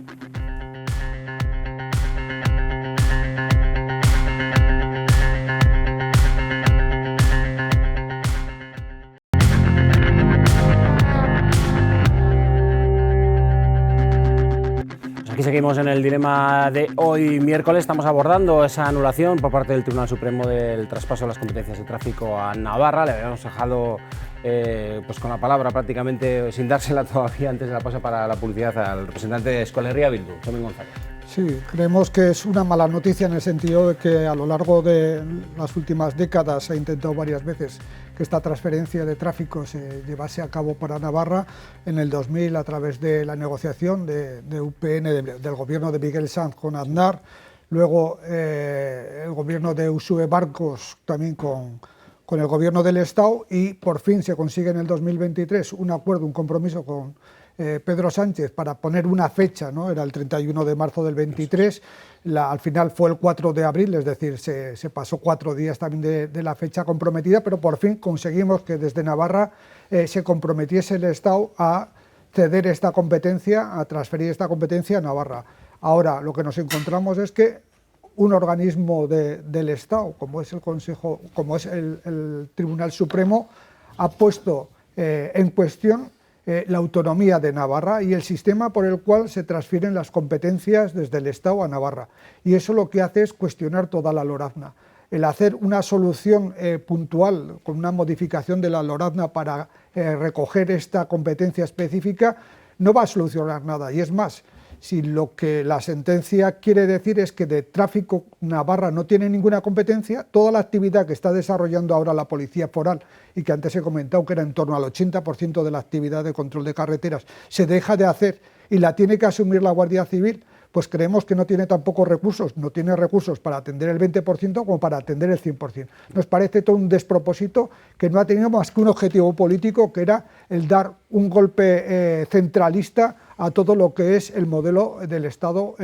Aquí seguimos en el dilema de hoy miércoles. Estamos abordando esa anulación por parte del Tribunal Supremo del traspaso de las competencias de tráfico a Navarra. Le habíamos dejado pues con la palabra prácticamente sin dársela todavía antes de la pausa para la publicidad al representante de Euskal Herria Bildu, Txomin González. Sí, creemos que es una mala noticia en el sentido de que a lo largo de las últimas décadas se ha intentado varias veces que esta transferencia de tráfico se llevase a cabo para Navarra. En el 2000, a través de la negociación de UPN, del gobierno de Miguel Sanz con Aznar, luego el gobierno de Uxue Barkos también con el gobierno del Estado, y por fin se consigue en el 2023 un acuerdo, un compromiso con Pedro Sánchez para poner una fecha, ¿no? Era el 31 de marzo del 23, al final fue el 4 de abril, es decir, se pasó 4 días también de la fecha comprometida, pero por fin conseguimos que desde Navarra se comprometiese el Estado a ceder esta competencia, a transferir esta competencia a Navarra. Ahora lo que nos encontramos es que un organismo del Estado, como es el Consejo, como es el Tribunal Supremo, ha puesto en cuestión la autonomía de Navarra y el sistema por el cual se transfieren las competencias desde el Estado a Navarra. Y eso lo que hace es cuestionar toda la Lorazna. El hacer una solución puntual con una modificación de la Lorazna para recoger esta competencia específica no va a solucionar nada. Y es más, si lo que la sentencia quiere decir es que de tráfico Navarra no tiene ninguna competencia, toda la actividad que está desarrollando ahora la Policía Foral y que antes he comentado que era en torno al 80% de la actividad de control de carreteras, se deja de hacer y la tiene que asumir la Guardia Civil, pues creemos que no tiene tampoco recursos, no tiene recursos para atender el 20% como para atender el 100%. Nos parece todo un despropósito que no ha tenido más que un objetivo político, que era el dar un golpe centralista a todo lo que es el modelo del Estado.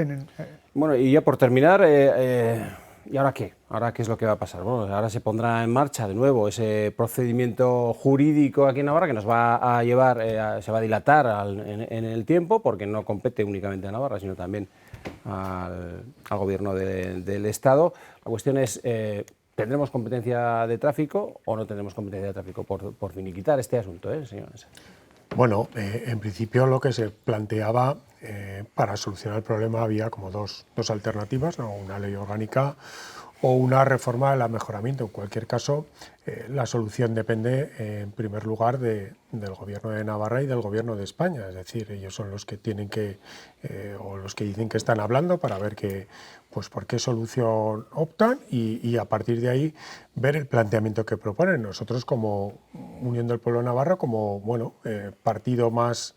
Bueno, y ya por terminar, ¿y ahora qué? ¿Ahora qué es lo que va a pasar? Bueno, ahora se pondrá en marcha de nuevo ese procedimiento jurídico aquí en Navarra que nos va a llevar, se va a dilatar en el tiempo, porque no compete únicamente a Navarra, sino también al gobierno del Estado. La cuestión es, ¿tendremos competencia de tráfico o no tendremos competencia de tráfico por finiquitar este asunto, señores? Bueno, en principio lo que se planteaba para solucionar el problema había como dos alternativas, ¿no? Una ley orgánica o una reforma del mejoramiento. En cualquier caso, la solución depende en primer lugar del Gobierno de Navarra y del Gobierno de España. Es decir, ellos son los que tienen que, o los que dicen que están hablando para ver pues por qué solución optan y a partir de ahí ver el planteamiento que proponen. Nosotros como Unión del Pueblo de Navarra, como partido más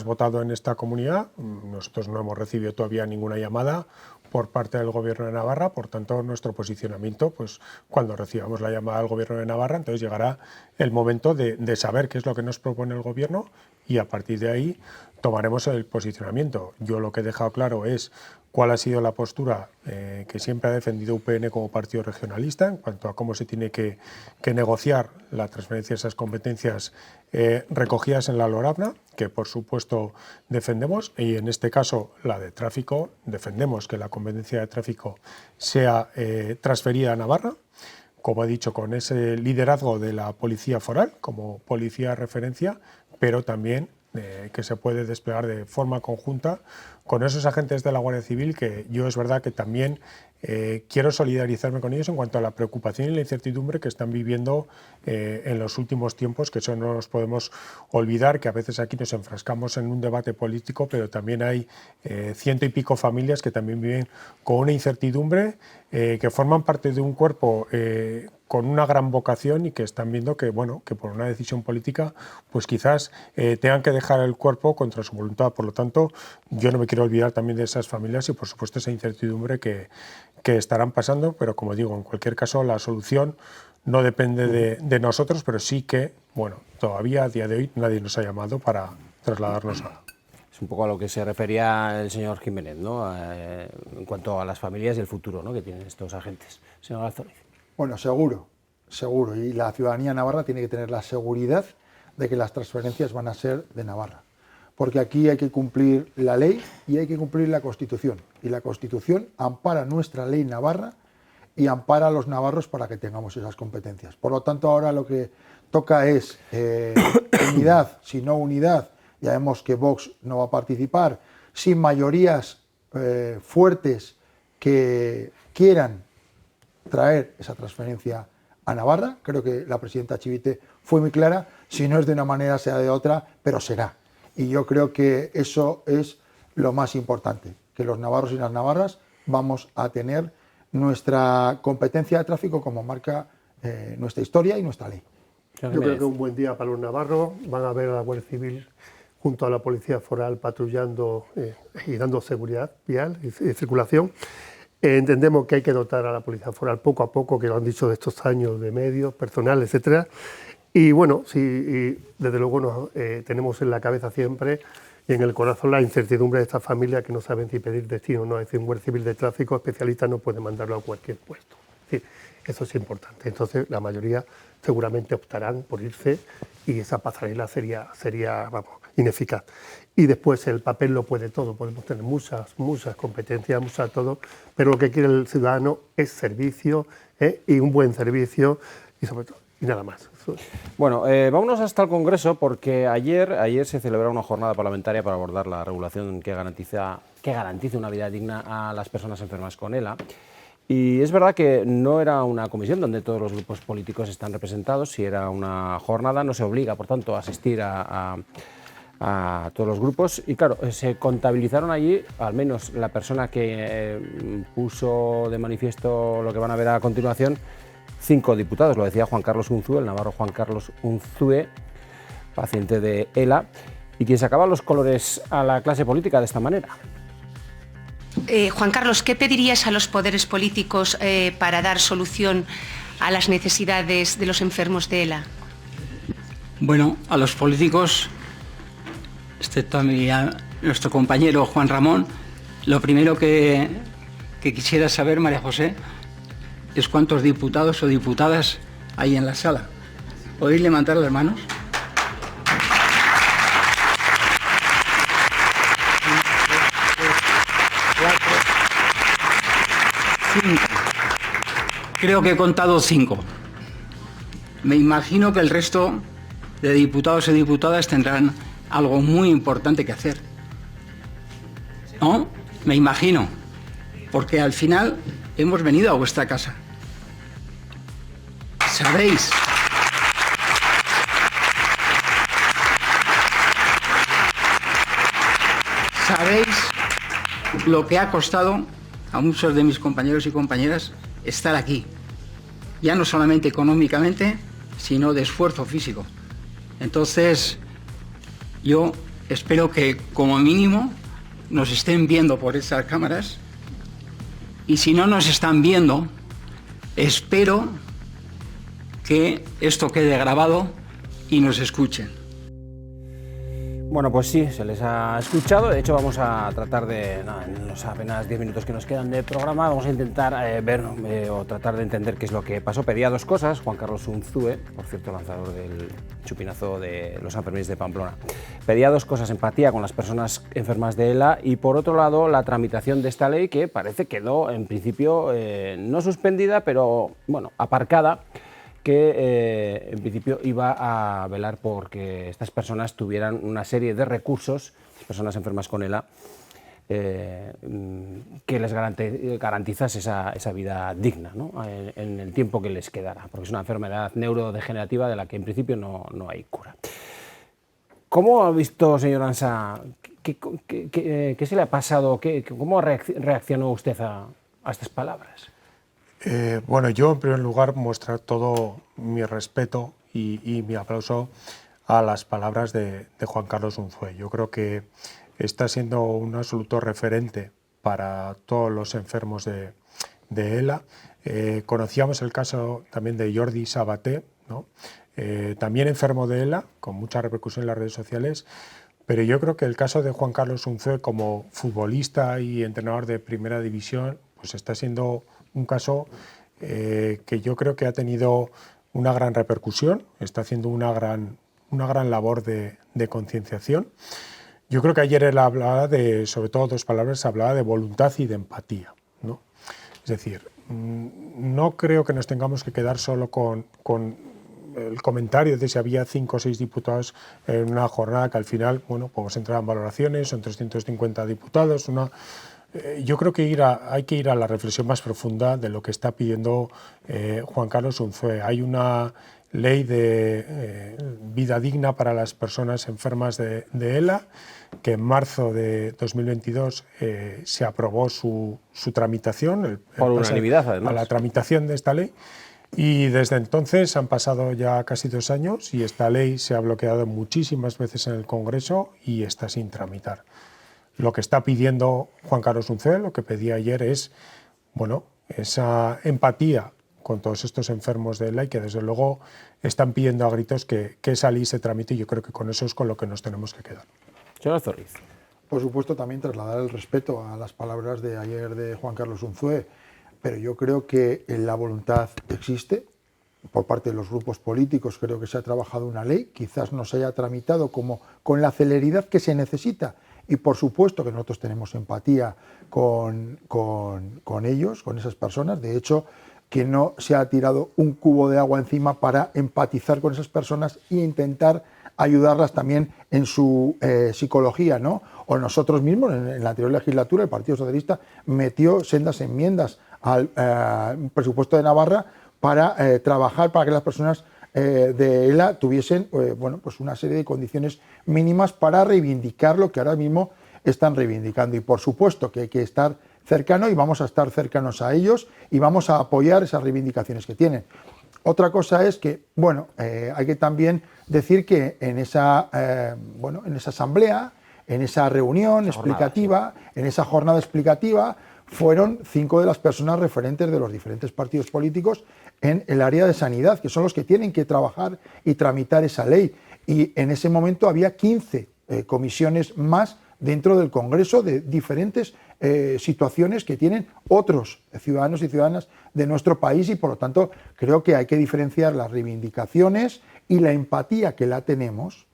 votado en esta comunidad, nosotros no hemos recibido todavía ninguna llamada por parte del Gobierno de Navarra, por tanto nuestro posicionamiento, pues cuando recibamos la llamada del Gobierno de Navarra, entonces llegará el momento de saber qué es lo que nos propone el Gobierno y a partir de ahí tomaremos el posicionamiento. Yo lo que he dejado claro es cuál ha sido la postura que siempre ha defendido UPN como partido regionalista en cuanto a cómo se tiene que negociar la transferencia de esas competencias recogidas en la Lorazna, que por supuesto defendemos, y en este caso la de tráfico, defendemos que la competencia de tráfico sea transferida a Navarra, como he dicho, con ese liderazgo de la Policía Foral como policía de referencia, pero también que se puede desplegar de forma conjunta con esos agentes de la Guardia Civil, que yo es verdad que también quiero solidarizarme con ellos en cuanto a la preocupación y la incertidumbre que están viviendo en los últimos tiempos, que eso no nos podemos olvidar, que a veces aquí nos enfrascamos en un debate político, pero también hay 100 y pico familias que también viven con una incertidumbre, que forman parte de un cuerpo con una gran vocación y que están viendo que, bueno, que por una decisión política pues quizás tengan que dejar el cuerpo contra su voluntad. Por lo tanto, yo no me quiero olvidar también de esas familias y por supuesto esa incertidumbre que estarán pasando, pero como digo, en cualquier caso la solución no depende de nosotros, pero sí que, bueno, todavía a día de hoy nadie nos ha llamado para trasladarnos nada. Es un poco a lo que se refería el señor Jiménez, ¿no? En cuanto a las familias y el futuro, ¿no?, que tienen estos agentes. Señor Garzón. Bueno, seguro. Y la ciudadanía navarra tiene que tener la seguridad de que las transferencias van a ser de Navarra. Porque aquí hay que cumplir la ley y hay que cumplir la Constitución. Y la Constitución ampara nuestra ley navarra y ampara a los navarros para que tengamos esas competencias. Por lo tanto, ahora lo que toca es unidad, si no unidad. Ya vemos que Vox no va a participar, sin mayorías fuertes que quieran traer esa transferencia a Navarra. Creo que la presidenta Chivite fue muy clara, si no es de una manera será de otra, pero será. Y yo creo que eso es lo más importante, que los navarros y las navarras vamos a tener nuestra competencia de tráfico como marca nuestra historia y nuestra ley. Yo creo que es un buen día para los navarros, van a ver a la Guardia Civil junto a la Policía Foral patrullando y dando seguridad vial y circulación. Entendemos que hay que dotar a la Policía Foral poco a poco, que lo han dicho de estos años, de medios, personal, etcétera. Y bueno, sí, desde luego tenemos en la cabeza siempre y en el corazón la incertidumbre de estas familias que no saben si pedir destino o no. Es decir, un Guardia Civil de tráfico especialista no puede mandarlo a cualquier puesto. Es decir, eso es importante. Entonces, la mayoría seguramente optarán por irse y esa pasarela sería vamos, ineficaz. Y después el papel lo puede todo, podemos tener muchas competencias, muchas todo, pero lo que quiere el ciudadano es servicio, y un buen servicio, y sobre todo, y nada más. Bueno, vámonos hasta el Congreso, porque ayer se celebró una jornada parlamentaria para abordar la regulación que garantice una vida digna a las personas enfermas con ELA. Y es verdad que no era una comisión donde todos los grupos políticos están representados, si era una jornada, no se obliga, por tanto, a asistir a todos los grupos. Y claro, se contabilizaron allí, al menos la persona que puso de manifiesto lo que van a ver a continuación, 5 diputados, lo decía Juan Carlos Unzue, el navarro Juan Carlos Unzue, paciente de ELA, y quien sacaba los colores a la clase política de esta manera. Juan Carlos, ¿qué pedirías a los poderes políticos para dar solución a las necesidades de los enfermos de ELA? Bueno, a los políticos, excepto a nuestro compañero Juan Ramón, lo primero que quisiera saber, María José, es cuántos diputados o diputadas hay en la sala. ¿Podéis levantar las manos? Creo que he contado 5. Me imagino que el resto de diputados y diputadas tendrán algo muy importante que hacer. ¿No? Me imagino. Porque al final hemos venido a vuestra casa. ¿Sabéis? ¿Sabéis lo que ha costado a muchos de mis compañeros y compañeras estar aquí? Ya no solamente económicamente, sino de esfuerzo físico. Entonces, yo espero que como mínimo nos estén viendo por esas cámaras, y si no nos están viendo, espero que esto quede grabado y nos escuchen. Bueno, pues sí, se les ha escuchado. De hecho, vamos a tratar de, en los apenas 10 minutos que nos quedan de programa, vamos a intentar ver o tratar de entender qué es lo que pasó. Pedía 2 cosas, Juan Carlos Unzue, por cierto, lanzador del chupinazo de los Sanfermines de Pamplona. Pedía 2 cosas, empatía con las personas enfermas de ELA y, por otro lado, la tramitación de esta ley que parece quedó, en principio, no suspendida, pero, bueno, aparcada, que en principio iba a velar por que estas personas tuvieran una serie de recursos, las personas enfermas con ELA, que les garantizase esa vida digna, ¿no? en el tiempo que les quedara, porque es una enfermedad neurodegenerativa de la que en principio no hay cura. ¿Cómo ha visto, señor Ansa, qué se le ha pasado, cómo reaccionó usted a estas palabras? Bueno, yo en primer lugar mostrar todo mi respeto y mi aplauso a las palabras de Juan Carlos Unzue. Yo creo que está siendo un absoluto referente para todos los enfermos de ELA. Conocíamos el caso también de Jordi Sabaté, ¿no? También enfermo de ELA, con mucha repercusión en las redes sociales, pero yo creo que el caso de Juan Carlos Unzue como futbolista y entrenador de primera división, pues está siendo un caso que yo creo que ha tenido una gran repercusión, está haciendo una gran labor de concienciación. Yo creo que ayer él hablaba sobre todo 2 palabras, hablaba de voluntad y de empatía, ¿no? Es decir, no creo que nos tengamos que quedar solo con el comentario de si había 5 o 6 diputados en una jornada que al final, bueno, podemos entrar en valoraciones, son 350 diputados, yo creo que hay que ir a la reflexión más profunda de lo que está pidiendo Juan Carlos Unzue. Hay una ley de vida digna para las personas enfermas de ELA, que en marzo de 2022 se aprobó su tramitación. Por unanimidad, además. A la tramitación de esta ley. Y desde entonces han pasado ya casi 2 años y esta ley se ha bloqueado muchísimas veces en el Congreso y está sin tramitar. Lo que está pidiendo Juan Carlos Unzue, lo que pedía ayer es, bueno, esa empatía con todos estos enfermos de ELA y que desde luego están pidiendo a gritos que esa ley se tramite, y yo creo que con eso es con lo que nos tenemos que quedar. Señor Zorriz. Por supuesto, también trasladar el respeto a las palabras de ayer de Juan Carlos Unzue, pero yo creo que la voluntad existe, por parte de los grupos políticos creo que se ha trabajado una ley, quizás no se haya tramitado como con la celeridad que se necesita, y por supuesto que nosotros tenemos empatía con ellos, con esas personas. De hecho, que no se ha tirado un cubo de agua encima para empatizar con esas personas e intentar ayudarlas también en su psicología, ¿no? O nosotros mismos, en la anterior legislatura, el Partido Socialista metió sendas enmiendas al presupuesto de Navarra para trabajar para que las personas de ELA tuviesen bueno, pues una serie de condiciones mínimas para reivindicar lo que ahora mismo están reivindicando. Y por supuesto que hay que estar cercano, y vamos a estar cercanos a ellos y vamos a apoyar esas reivindicaciones que tienen. Otra cosa es que, bueno, hay que también decir que en esa asamblea, en esa reunión explicativa, en esa jornada explicativa, fueron 5 de las personas referentes de los diferentes partidos políticos en el área de sanidad, que son los que tienen que trabajar y tramitar esa ley. Y en ese momento había 15 comisiones más dentro del Congreso de diferentes situaciones que tienen otros ciudadanos y ciudadanas de nuestro país, y por lo tanto creo que hay que diferenciar las reivindicaciones y la empatía que la tenemos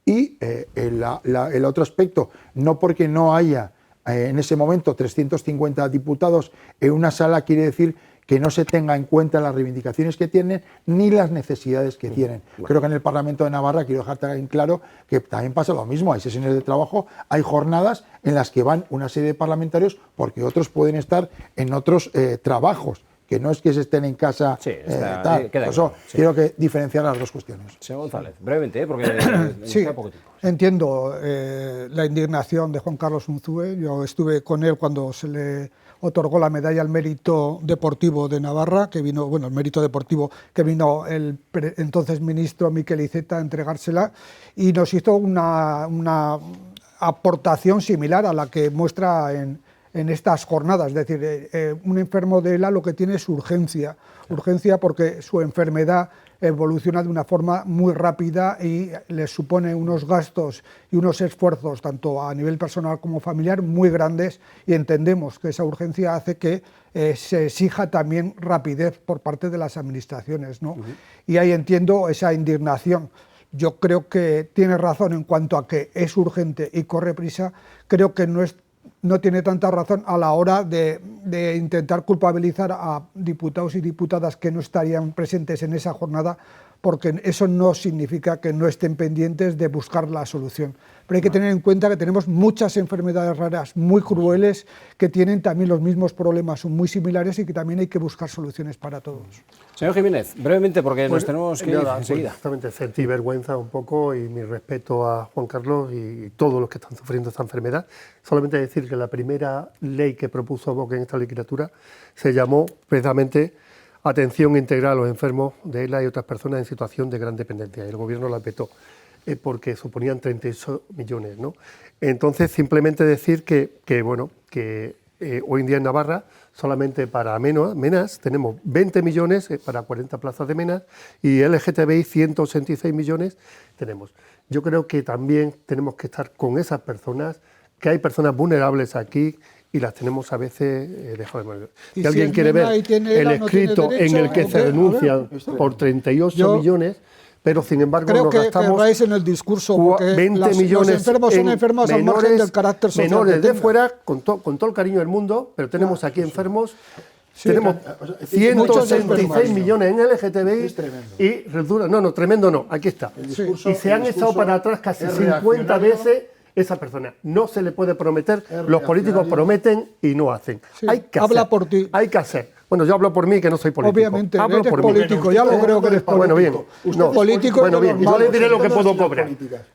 y el otro aspecto, no porque no haya en ese momento 350 diputados en una sala quiere decir que no se tenga en cuenta las reivindicaciones que tienen ni las necesidades que tienen. Bueno. Creo que en el Parlamento de Navarra, quiero dejar también claro que también pasa lo mismo, hay sesiones de trabajo, hay jornadas en las que van una serie de parlamentarios porque otros pueden estar en otros trabajos, que no es que se estén en casa tal. Por eso quiero que diferenciar las dos cuestiones. Señor González, brevemente, porque sí, poco tiempo. Entiendo la indignación de Juan Carlos Unzué. Yo estuve con él cuando se le otorgó la medalla al mérito deportivo de Navarra, que vino, bueno, el mérito deportivo, que vino el entonces ministro Miquel Iceta a entregársela, y nos hizo una aportación similar a la que muestra en estas jornadas. Es decir, un enfermo de ELA lo que tiene es urgencia porque su enfermedad evoluciona de una forma muy rápida y les supone unos gastos y unos esfuerzos, tanto a nivel personal como familiar, muy grandes, y entendemos que esa urgencia hace que se exija también rapidez por parte de las administraciones, ¿no? Y ahí entiendo esa indignación. Yo creo que tiene razón en cuanto a que es urgente y corre prisa. Creo que no tiene tanta razón a la hora de intentar culpabilizar a diputados y diputadas que no estarían presentes en esa jornada, porque eso no significa que no estén pendientes de buscar la solución. Pero hay que tener en cuenta que tenemos muchas enfermedades raras muy crueles que tienen también los mismos problemas, son muy similares, y que también hay que buscar soluciones para todos. Señor Jiménez, brevemente, porque nos tenemos que ir enseguida. Justamente sentí vergüenza un poco, y mi respeto a Juan Carlos y todos los que están sufriendo esta enfermedad. Solamente decir que la primera ley que propuso Vox en esta legislatura se llamó precisamente Atención Integral a los enfermos de ELA y otras personas en situación de gran dependencia, y el Gobierno la vetó porque suponían 38 millones, ¿no? Entonces, simplemente decir que hoy en día en Navarra, solamente para MENAS, tenemos 20 millones para 40 plazas de MENAS, y LGTBI 186 millones tenemos. Yo creo que también tenemos que estar con esas personas, que hay personas vulnerables aquí, y las tenemos a veces dejadas de manera. Si alguien quiere ver el escrito en el que se denuncian por 38 millones, pero sin embargo creo nos gastamos que en el discurso, porque 20 millones los enfermos son enfermos al margen del carácter social. Menores de fuera, con todo el cariño del mundo, pero tenemos aquí enfermos. Sí, tenemos 166 millones en LGTBI y tremendo no, aquí está. Y se han echado para atrás casi 50 veces esa persona. No se le puede prometer, los políticos prometen y no hacen. Sí, hay que habla hacer, por ti. Hay que hacer. Bueno, yo hablo por mí, que no soy político. Obviamente, hablo eres por político, mí. ya lo creo que eres político. Bueno, bien. No, político, bueno, bien. Yo le diré lo que puedo cobrar.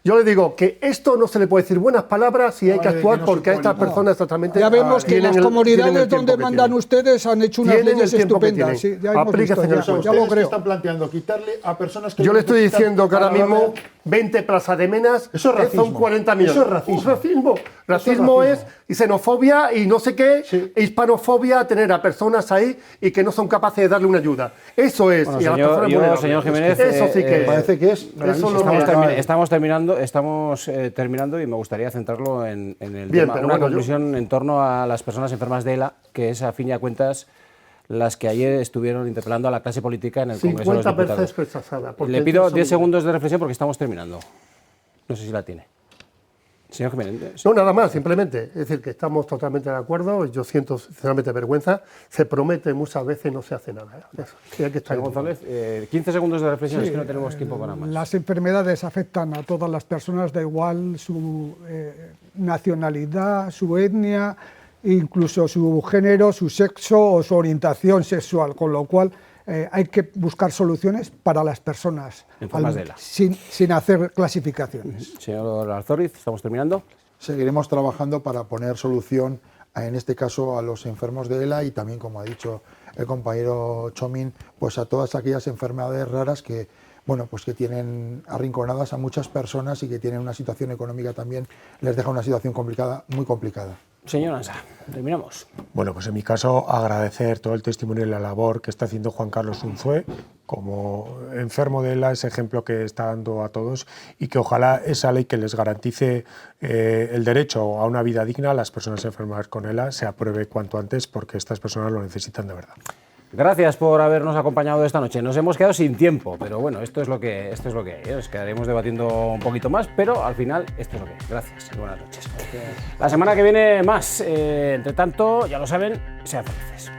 Yo le digo que esto no se le puede decir buenas palabras y hay que actuar porque a estas personas exactamente... Ya vemos que las comunidades donde mandan ustedes han hecho unas leyes estupendas. Sí, ya hemos visto, ya lo creo. Están planteando quitarle a personas que... Yo le estoy diciendo que ahora mismo 20 plazas de MENAS son 40 millones. Eso es racismo. Racismo. Racismo es y xenofobia y no sé qué, hispanofobia, tener a personas ahí y que no son capaces de darle una ayuda. Eso es. Bueno, y a las personas vulnerables. Señor Jiménez, eso sí que parece que es. Estamos terminando y me gustaría centrarlo en el tema, una conclusión en torno a las personas enfermas de ELA, que es, a fin y a cuentas, las que ayer estuvieron interpelando a la clase política en el Congreso de los 50 Diputados. veces rechazada. Le pido 10 segundos de reflexión porque estamos terminando. No sé si la tiene. Señor Jiménez. No, nada más, simplemente. Es decir, que estamos totalmente de acuerdo. Yo siento sinceramente vergüenza. Se promete muchas veces y no se hace nada. Sí, hay que estar Señor González, 15 segundos de reflexión, es que no tenemos tiempo para más. Las enfermedades afectan a todas las personas, da igual su nacionalidad, su etnia, incluso su género, su sexo o su orientación sexual, con lo cual hay que buscar soluciones para las personas, sin hacer clasificaciones. Señor Arzoriz, estamos terminando. Seguiremos trabajando para poner solución, en este caso, a los enfermos de ELA y también, como ha dicho el compañero Chomín, pues a todas aquellas enfermedades raras que, bueno, pues que tienen arrinconadas a muchas personas y que tienen una situación económica también, les deja una situación complicada, muy complicada. Señor Ansa, terminamos. Bueno, pues en mi caso agradecer todo el testimonio y la labor que está haciendo Juan Carlos Unzué como enfermo de ELA, ese ejemplo que está dando a todos, y que ojalá esa ley que les garantice el derecho a una vida digna a las personas enfermas con ELA se apruebe cuanto antes, porque estas personas lo necesitan de verdad. Gracias por habernos acompañado esta noche. Nos hemos quedado sin tiempo, pero bueno, esto es lo que hay. Nos quedaremos debatiendo un poquito más, pero al final esto es lo que hay. Gracias y buenas noches. La semana que viene más. Entre tanto, ya lo saben, sean felices.